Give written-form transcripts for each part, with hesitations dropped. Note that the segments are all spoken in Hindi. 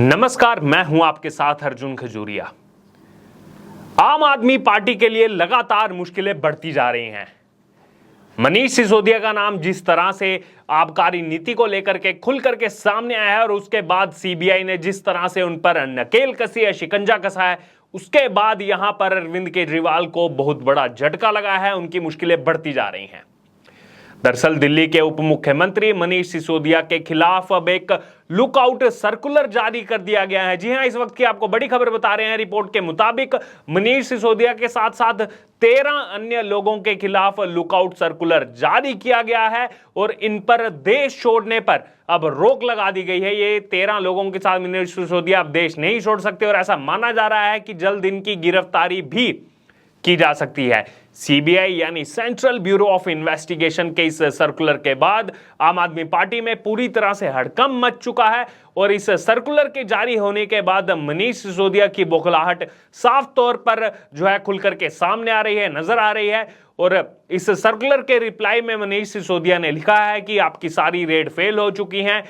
नमस्कार, मैं हूं आपके साथ अर्जुन खजूरिया। आम आदमी पार्टी के लिए लगातार मुश्किलें बढ़ती जा रही हैं। मनीष सिसोदिया का नाम जिस तरह से आबकारी नीति को लेकर के खुल करके सामने आया है और उसके बाद सीबीआई ने जिस तरह से उन पर नकेल कसी है, शिकंजा कसा है, उसके बाद यहां पर अरविंद केजरीवाल को बहुत बड़ा झटका लगा है। उनकी मुश्किलें बढ़ती जा रही हैं। दरअसल दिल्ली के उप मुख्यमंत्री मनीष सिसोदिया के खिलाफ अब एक लुकआउट सर्कुलर जारी कर दिया गया है। जी हां, इस वक्त की आपको बड़ी खबर बता रहे हैं। रिपोर्ट के मुताबिक मनीष सिसोदिया के साथ साथ 13 अन्य लोगों के खिलाफ लुकआउट सर्कुलर जारी किया गया है और इन पर देश छोड़ने पर अब रोक लगा दी गई है। ये 13 लोगों के साथ मनीष सिसोदिया अब देश नहीं छोड़ सकते और ऐसा माना जा रहा है कि जल्द इनकी गिरफ्तारी भी की जा सकती है। सीबीआई यानी सेंट्रल ब्यूरो ऑफ इन्वेस्टिगेशन के इस सर्कुलर के बाद आम आदमी पार्टी में पूरी तरह से हड़कंप मच चुका है और इस सर्कुलर के जारी होने के बाद मनीष सिसोदिया की बौखलाहट साफ तौर पर जो है खुल करके सामने आ रही है, नजर आ रही है। और इस सर्कुलर के रिप्लाई में मनीष सिसोदिया ने लिखा है कि आपकी सारी रेड फेल हो चुकी हैं,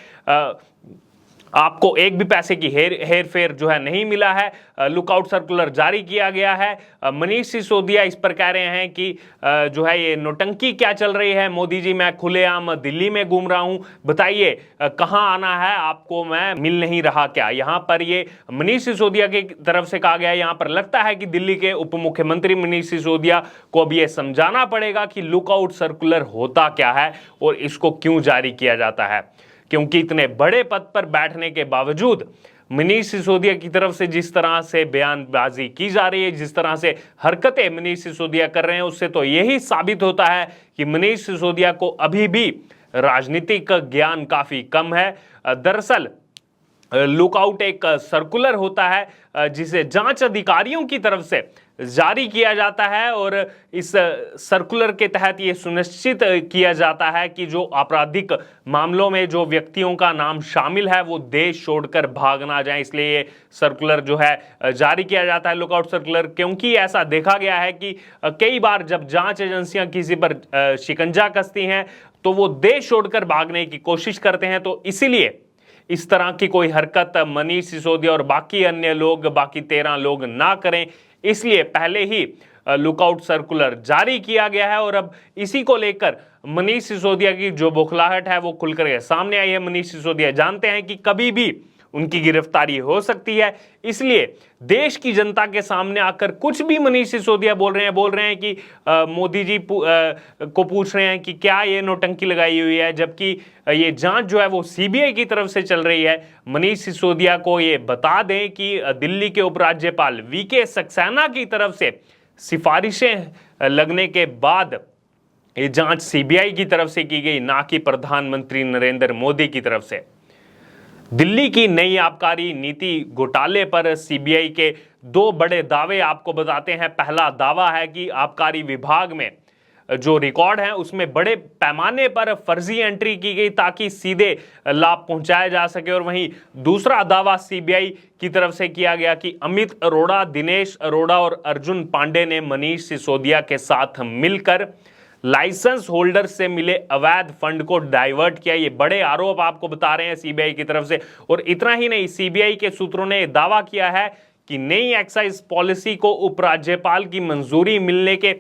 आपको एक भी पैसे की हेर फेर जो है नहीं मिला है। लुकआउट सर्कुलर जारी किया गया है। मनीष सिसोदिया इस पर कह रहे हैं कि जो है ये नौटंकी क्या चल रही है। मोदी जी, मैं खुलेआम दिल्ली में घूम रहा हूं, बताइए कहां आना है आपको, मैं मिल नहीं रहा क्या। यहां पर ये मनीष सिसोदिया की तरफ से कहा गया है। यहां पर लगता है कि दिल्ली के उप मुख्यमंत्री मनीष सिसोदिया को अब ये समझाना पड़ेगा कि लुकआउट सर्कुलर होता क्या है और इसको क्यों जारी किया जाता है, क्योंकि इतने बड़े पद पर बैठने के बावजूद मनीष सिसोदिया की तरफ से जिस तरह से बयानबाजी की जा रही है, जिस तरह से हरकतें मनीष सिसोदिया कर रहे हैं, उससे तो यही साबित होता है कि मनीष सिसोदिया को अभी भी राजनीतिक ज्ञान काफी कम है। दरअसल लुकआउट एक सर्कुलर होता है जिसे जांच अधिकारियों की तरफ से जारी किया जाता है और इस सर्कुलर के तहत ये सुनिश्चित किया जाता है कि जो आपराधिक मामलों में जो व्यक्तियों का नाम शामिल है वो देश छोड़कर भाग ना जाए। इसलिए ये सर्कुलर जो है जारी किया जाता है, लुकआउट सर्कुलर, क्योंकि ऐसा देखा गया है कि कई बार जब जांच एजेंसियां किसी पर शिकंजा कसती हैं तो वो देश छोड़कर भागने की कोशिश करते हैं। तो इसीलिए इस तरह की कोई हरकत मनीष सिसोदिया और बाकी अन्य लोग, बाकी 13 लोग ना करें, इसलिए पहले ही लुकआउट सर्कुलर जारी किया गया है। और अब इसी को लेकर मनीष सिसोदिया की जो बौखलाहट है वो खुलकर के सामने आई है। मनीष सिसोदिया जानते हैं कि कभी भी उनकी गिरफ्तारी हो सकती है, इसलिए देश की जनता के सामने आकर कुछ भी मनीष सिसोदिया बोल रहे हैं कि मोदी जी को पूछ रहे हैं कि क्या ये नौटंकी लगाई हुई है, जबकि ये जांच जो है वो सीबीआई की तरफ से चल रही है। मनीष सिसोदिया को ये बता दें कि दिल्ली के उपराज्यपाल वीके सक्सेना की तरफ से सिफारिशें लगने के बाद ये जांच सीबीआई की तरफ से की गई, ना कि प्रधानमंत्री नरेंद्र मोदी की तरफ से। दिल्ली की नई आबकारी नीति घोटाले पर सीबीआई के 2 बड़े दावे आपको बताते हैं। पहला दावा है कि आबकारी विभाग में जो रिकॉर्ड है उसमें बड़े पैमाने पर फर्जी एंट्री की गई ताकि सीधे लाभ पहुंचाया जा सके। और वहीं दूसरा दावा सीबीआई की तरफ से किया गया कि अमित अरोड़ा, दिनेश अरोड़ा और अर्जुन पांडे ने मनीष सिसोदिया के साथ मिलकर लाइसेंस होल्डर से मिले अवैध फंड को डाइवर्ट किया। ये बड़े आरोप आपको बता रहे हैं सीबीआई की तरफ से। और इतना ही नहीं, सीबीआई के सूत्रों ने दावा किया है कि नई एक्साइज पॉलिसी को उपराज्यपाल की मंजूरी मिलने के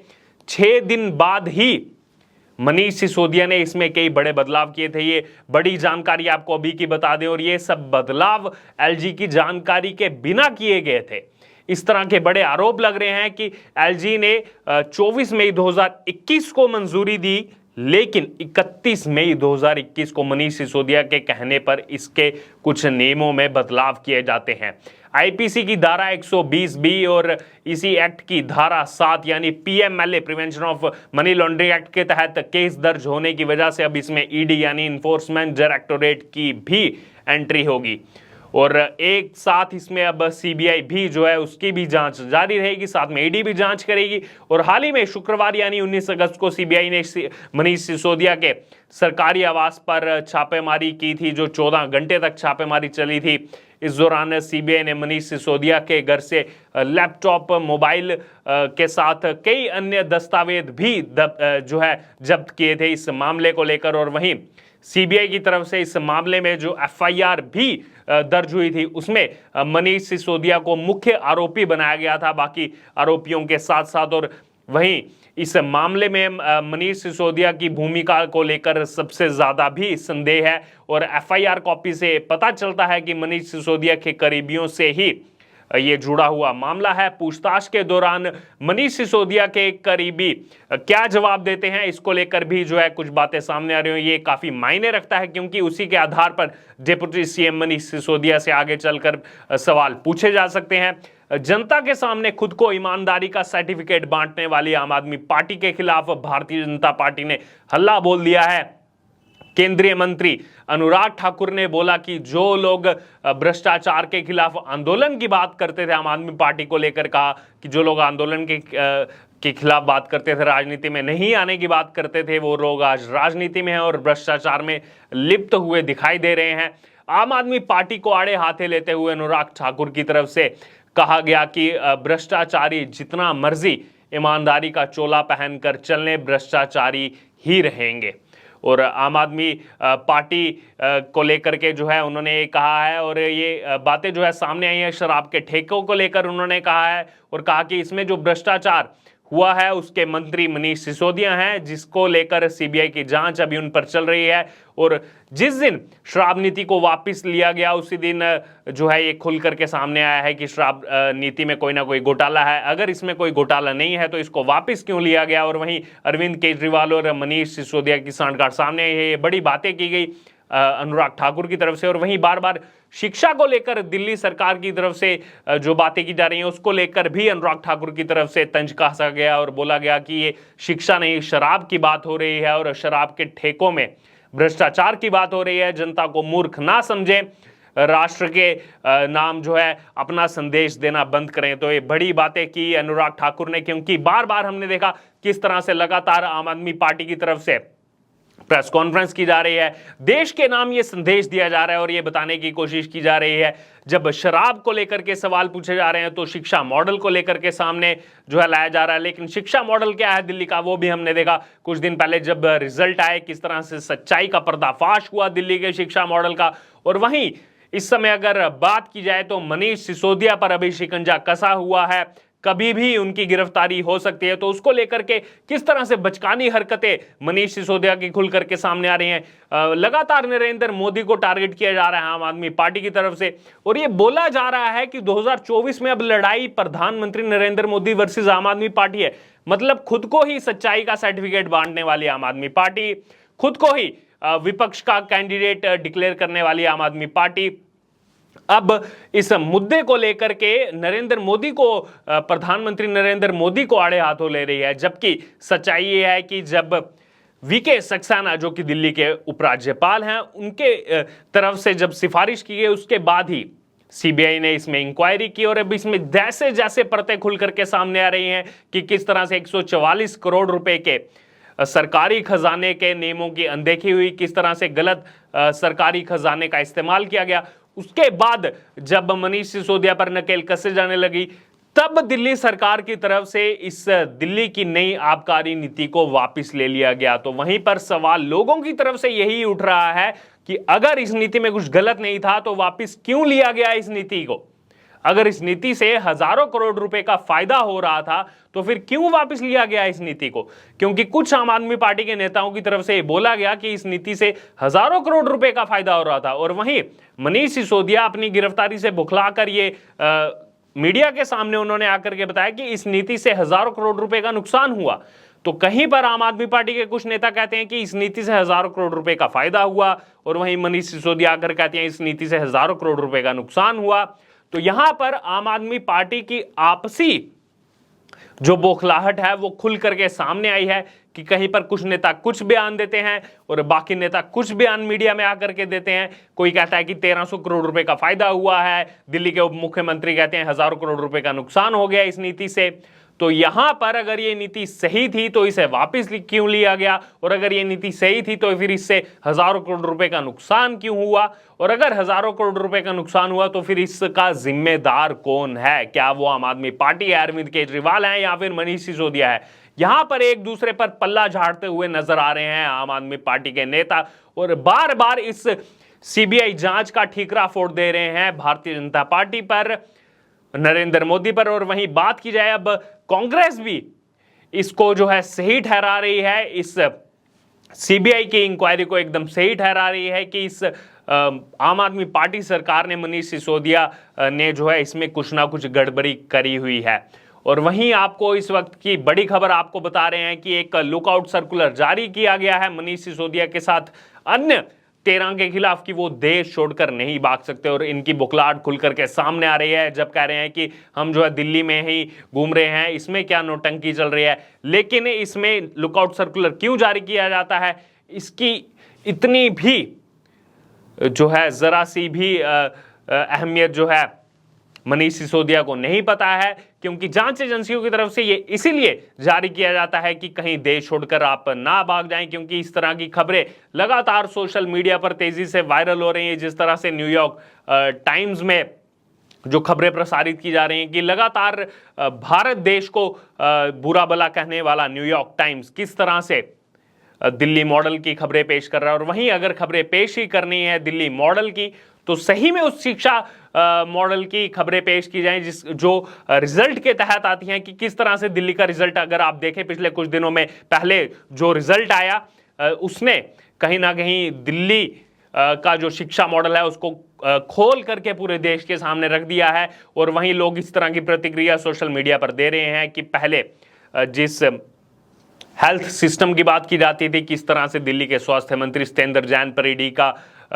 6 दिन बाद ही मनीष सिसोदिया ने इसमें कई बड़े बदलाव किए थे। ये बड़ी जानकारी आपको अभी की बता दें। और ये सब बदलाव एलजी की जानकारी के बिना किए गए थे। इस तरह के बड़े आरोप लग रहे हैं कि एलजी ने 24 मई 2021 को मंजूरी दी, लेकिन 31 मई 2021 को मनीष सिसोदिया के कहने पर इसके कुछ नियमों में बदलाव किए जाते हैं। आईपीसी की धारा 120 बी और इसी एक्ट की धारा 7 यानी PMLA prevention of money laundering act के तहत केस दर्ज होने की वजह से अब इसमें ईडी यानी इन्फोर्समेंट डायरेक्टोरेट की भी एंट्री होगी। और एक साथ इसमें अब सीबीआई भी जो है उसकी भी जांच जारी रहेगी, साथ में ईडी भी जांच करेगी। और हाल ही में शुक्रवार यानी 19 अगस्त को सीबीआई ने मनीष सिसोदिया के सरकारी आवास पर छापेमारी की थी, जो 14 घंटे तक छापेमारी चली थी। इस दौरान सीबीआई ने मनीष सिसोदिया के घर से लैपटॉप, मोबाइल के साथ कई अन्य दस्तावेज भी जो है जब्त किए थे इस मामले को लेकर। और वहीं सीबीआई की तरफ से इस मामले में जो एफआईआर भी दर्ज हुई थी उसमें मनीष सिसोदिया को मुख्य आरोपी बनाया गया था बाकी आरोपियों के साथ साथ। और वहीं इस मामले में मनीष सिसोदिया की भूमिका को लेकर सबसे ज्यादा भी संदेह है और एफआईआर कॉपी से पता चलता है कि मनीष सिसोदिया के करीबियों से ही ये जुड़ा हुआ मामला है। पूछताछ के दौरान मनीष सिसोदिया के करीबी क्या जवाब देते हैं इसको लेकर भी जो है कुछ बातें सामने आ रही हैं। ये काफी मायने रखता है क्योंकि उसी के आधार पर डिप्टी सीएम मनीष सिसोदिया से आगे चलकर सवाल पूछे जा सकते हैं। जनता के सामने खुद को ईमानदारी का सर्टिफिकेट बांटने वाली आम आदमी पार्टी के खिलाफ भारतीय जनता पार्टी ने हल्ला बोल दिया है। केंद्रीय मंत्री अनुराग ठाकुर ने बोला कि जो लोग भ्रष्टाचार के खिलाफ आंदोलन की बात करते थे, आम आदमी पार्टी को लेकर कहा कि जो लोग आंदोलन के खिलाफ बात करते थे, राजनीति में नहीं आने की बात करते थे, वो लोग आज राजनीति में हैं और भ्रष्टाचार में लिप्त हुए दिखाई दे रहे हैं। आम आदमी पार्टी को आड़े हाथे लेते हुए अनुराग ठाकुर की तरफ से कहा गया कि भ्रष्टाचारी जितना मर्जी ईमानदारी का चोला पहनकर चलने, भ्रष्टाचारी ही रहेंगे। और आम आदमी पार्टी को लेकर के जो है उन्होंने ये कहा है और ये बातें जो है सामने आई है। शराब के ठेकों को लेकर उन्होंने कहा है और कहा कि इसमें जो भ्रष्टाचार हुआ है उसके मंत्री मनीष सिसोदिया हैं, जिसको लेकर सीबीआई की जांच अभी उन पर चल रही है। और जिस दिन शराब नीति को वापस लिया गया उसी दिन जो है ये खुल करके सामने आया है कि शराब नीति में कोई ना कोई घोटाला है। अगर इसमें कोई घोटाला नहीं है तो इसको वापस क्यों लिया गया। और वहीं अरविंद केजरीवाल और मनीष सिसोदिया की सांठगांठ सामने आई है। ये बड़ी बातें की गई अनुराग ठाकुर की तरफ से। और वहीं बार बार शिक्षा को लेकर दिल्ली सरकार की तरफ से जो बातें की जा रही हैं उसको लेकर भी अनुराग ठाकुर की तरफ से तंज कसा गया और बोला गया कि ये शिक्षा नहीं शराब की बात हो रही है और शराब के ठेकों में भ्रष्टाचार की बात हो रही है। जनता को मूर्ख ना समझें, राष्ट्र के नाम जो है अपना संदेश देना बंद करें। तो ये बड़ी बातें की अनुराग ठाकुर ने, क्योंकि बार बार हमने देखा किस तरह से लगातार आम आदमी पार्टी की तरफ से प्रेस कॉन्फ्रेंस की जा रही है, देश के नाम ये संदेश दिया जा रहा है और ये बताने की कोशिश की जा रही है। जब शराब को लेकर के सवाल पूछे जा रहे हैं तो शिक्षा मॉडल को लेकर के सामने जो है लाया जा रहा है। लेकिन शिक्षा मॉडल क्या है दिल्ली का वो भी हमने देखा कुछ दिन पहले जब रिजल्ट आए, किस तरह से सच्चाई का पर्दाफाश हुआ दिल्ली के शिक्षा मॉडल का। और वहीं इस समय अगर बात की जाए तो मनीष सिसोदिया पर अभी शिकंजा कसा हुआ है, कभी भी उनकी गिरफ्तारी हो सकती है। तो उसको लेकर के किस तरह से बचकानी हरकतें मनीष सिसोदिया की खुल करके सामने आ रही हैं। लगातार नरेंद्र मोदी को टारगेट किया जा रहा है आम आदमी पार्टी की तरफ से और ये बोला जा रहा है कि 2024 में अब लड़ाई प्रधानमंत्री नरेंद्र मोदी वर्सेस आम आदमी पार्टी है। मतलब खुद को ही सच्चाई का सर्टिफिकेट बांटने वाली आम आदमी पार्टी, खुद को ही विपक्ष का कैंडिडेट डिक्लेयर करने वाली आम आदमी पार्टी अब इस मुद्दे को लेकर के नरेंद्र मोदी को, प्रधानमंत्री नरेंद्र मोदी को आड़े हाथों ले रही है। जबकि सच्चाई ये है कि जब वीके सक्सेना जो कि दिल्ली के उपराज्यपाल हैं उनके तरफ से जब सिफारिश की गई उसके बाद ही सीबीआई ने इसमें इंक्वायरी की और अब इसमें जैसे जैसे परतें खुल करके सामने आ रही हैं कि किस तरह से 144 करोड़ रुपए के सरकारी खजाने के नियमों की अनदेखी हुई, किस तरह से गलत सरकारी खजाने का इस्तेमाल किया गया। उसके बाद जब मनीष सिसोदिया पर नकेल कसे जाने लगी तब दिल्ली सरकार की तरफ से इस दिल्ली की नई आबकारी नीति को वापस ले लिया गया। तो वहीं पर सवाल लोगों की तरफ से यही उठ रहा है कि अगर इस नीति में कुछ गलत नहीं था तो वापस क्यों लिया गया इस नीति को। अगर इस नीति से हजारों करोड़ रुपए का फायदा हो रहा था तो फिर क्यों वापस लिया गया इस नीति को। क्योंकि कुछ आम आदमी पार्टी के नेताओं की तरफ से बोला गया कि इस नीति से हजारों करोड़ रुपए का फायदा हो रहा था और वहीं मनीष सिसोदिया अपनी गिरफ्तारी से बुखलाकर ये मीडिया के सामने उन्होंने आकर के बताया कि इस नीति से हजारों करोड़ रुपए का नुकसान हुआ। तो कहीं पर आम आदमी पार्टी के कुछ नेता कहते हैं कि इस नीति से हजारों करोड़ रुपए का फायदा हुआ और वहीं मनीष सिसोदिया आकर कहते हैं इस नीति से हजारों करोड़ रुपए का नुकसान हुआ। तो यहां पर आम आदमी पार्टी की आपसी जो बौखलाहट है वो खुल करके सामने आई है कि कहीं पर कुछ नेता कुछ बयान देते हैं और बाकी नेता कुछ बयान मीडिया में आकर के देते हैं। कोई कहता है कि 1300 करोड़ रुपए का फायदा हुआ है, दिल्ली के उप मुख्यमंत्री कहते हैं हजारों करोड़ रुपए का नुकसान हो गया इस नीति से। तो यहां पर अगर ये नीति सही थी तो इसे वापस क्यों लिया गया, और अगर ये नीति सही थी तो फिर इससे हजारों करोड़ रुपए का नुकसान क्यों हुआ, और अगर हजारों करोड़ रुपए का नुकसान हुआ तो फिर इसका जिम्मेदार कौन है? क्या वो आम आदमी पार्टी है, अरविंद केजरीवाल है, या फिर मनीष सिसोदिया है? यहां पर एक दूसरे पर पल्ला झाड़ते हुए नजर आ रहे हैं आम आदमी पार्टी के नेता, और बार बार इस सीबीआई जांच का ठीकरा फोड़ दे रहे हैं भारतीय जनता पार्टी पर, नरेंद्र मोदी पर। और वहीं बात की जाए अब कांग्रेस भी इसको जो है सही ठहरा रही है, इस सीबीआई की इंक्वायरी को एकदम सही ठहरा रही है कि इस आम आदमी पार्टी सरकार ने, मनीष सिसोदिया ने जो है इसमें कुछ ना कुछ गड़बड़ी करी हुई है। और वहीं आपको इस वक्त की बड़ी खबर आपको बता रहे हैं कि एक लुकआउट सर्कुलर जारी किया गया है मनीष सिसोदिया के साथ अन्य 13 के खिलाफ कि वो देश छोड़कर नहीं भाग सकते, और इनकी बुखलाहट खुल करके सामने आ रही है जब कह रहे हैं कि हम जो है दिल्ली में ही घूम रहे हैं, इसमें क्या नौटंकी चल रही है। लेकिन इसमें लुकआउट सर्कुलर क्यों जारी किया जाता है, इसकी इतनी भी जो है जरा सी भी अहमियत जो है मनीष सिसोदिया को नहीं पता है, क्योंकि जांच एजेंसियों की तरफ से ये इसीलिए जारी किया जाता है कि कहीं देश छोड़कर आप ना भाग जाएं, क्योंकि इस तरह की खबरें लगातार सोशल मीडिया पर तेजी से वायरल हो रही हैं। जिस तरह से न्यूयॉर्क टाइम्स में जो खबरें प्रसारित की जा रही हैं कि लगातार भारत देश को बुरा भला कहने वाला न्यूयॉर्क टाइम्स किस तरह से दिल्ली मॉडल की खबरें पेश कर रहा है। और वहीं अगर खबरें पेश ही करनी है दिल्ली मॉडल की, तो सही में उस शिक्षा मॉडल की खबरें पेश की जाएं जो रिजल्ट के तहत आती हैं, कि किस तरह से दिल्ली का रिजल्ट, अगर आप देखें पिछले कुछ दिनों में पहले जो रिजल्ट आया उसने कहीं ना कहीं दिल्ली का जो शिक्षा मॉडल है उसको खोल करके पूरे देश के सामने रख दिया है। और वहीं लोग इस तरह की प्रतिक्रिया सोशल मीडिया पर दे रहे हैं कि पहले जिस हेल्थ सिस्टम की बात की जाती थी, किस तरह से दिल्ली के स्वास्थ्य मंत्री सत्येंद्र जैन पर ईडी का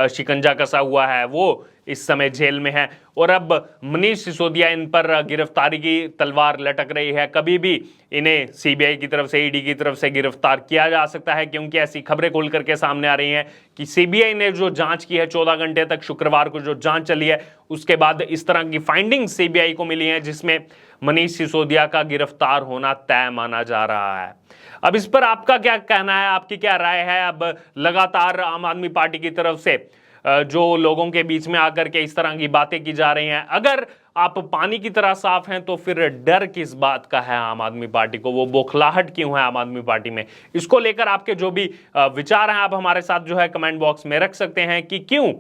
शिकंजा कसा हुआ है, वो इस समय जेल में है। और अब मनीष सिसोदिया, इन पर गिरफ्तारी की तलवार लटक रही है, कभी भी इन्हें सीबीआई की तरफ से, ईडी की तरफ से गिरफ्तार किया जा सकता है, क्योंकि ऐसी खबरें खुल करके सामने आ रही हैं कि सीबीआई ने जो जांच की है 14 घंटे तक, शुक्रवार को जो जांच चली है, उसके बाद इस तरह की फाइंडिंग सीबीआई को मिली है जिसमें मनीष सिसोदिया का गिरफ्तार होना तय माना जा रहा है। अब इस पर आपका क्या कहना है, आपकी क्या राय है? अब लगातार आम आदमी पार्टी की तरफ से जो लोगों के बीच में आकर के इस तरह की बातें की जा रही हैं, अगर आप पानी की तरह साफ हैं तो फिर डर किस बात का है आम आदमी पार्टी को? वो बौखलाहट क्यों है आम आदमी पार्टी में? इसको लेकर आपके जो भी विचार हैं आप हमारे साथ जो है कमेंट बॉक्स में रख सकते हैं कि क्यों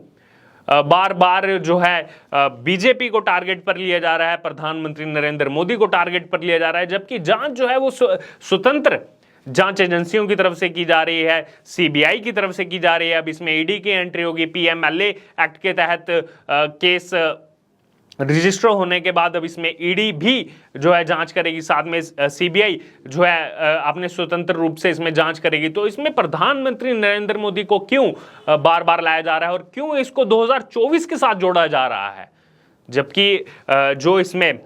बार बार जो है बीजेपी को टारगेट पर लिया जा रहा है, प्रधानमंत्री नरेंद्र मोदी को टारगेट पर लिया जा रहा है, जबकि जांच जो है वो स्वतंत्र जांच एजेंसियों की तरफ से की जा रही है, सीबीआई की तरफ से की जा रही है। अब इसमें ईडी की एंट्री होगी, पीएमएलए एक्ट के तहत केस रजिस्टर होने के बाद अब इसमें ईडी भी जो है जांच करेगी, साथ में सीबीआई जो है अपने स्वतंत्र रूप से इसमें जांच करेगी। तो इसमें प्रधानमंत्री नरेंद्र मोदी को क्यों बार बार लाया जा रहा है और क्यों इसको 2024 के साथ जोड़ा जा रहा है? जबकि जो इसमें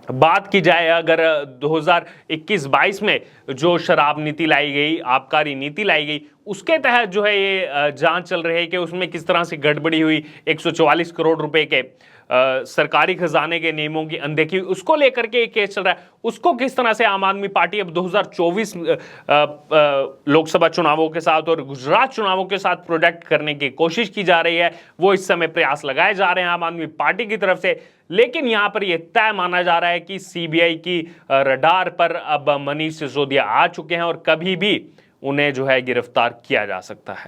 बात की जाए, अगर 2021-22 में जो शराब नीति लाई गई, आबकारी नीति लाई गई, उसके तहत जो है ये जांच चल रही है कि उसमें किस तरह से गड़बड़ी हुई, 144 करोड़ रुपए के सरकारी खजाने के नियमों की अनदेखी, उसको लेकर के एक केस चल रहा है। उसको किस तरह से आम आदमी पार्टी अब 2024 लोकसभा चुनावों के साथ और गुजरात चुनावों के साथ प्रोटेक्ट करने की कोशिश की जा रही है, वो इस समय प्रयास लगाए जा रहे हैं आम आदमी पार्टी की तरफ से। लेकिन यहां पर यह तय माना जा रहा है कि सीबीआई की रडार पर अब मनीष सिसोदिया आ चुके हैं और कभी भी उन्हें जो है गिरफ्तार किया जा सकता है।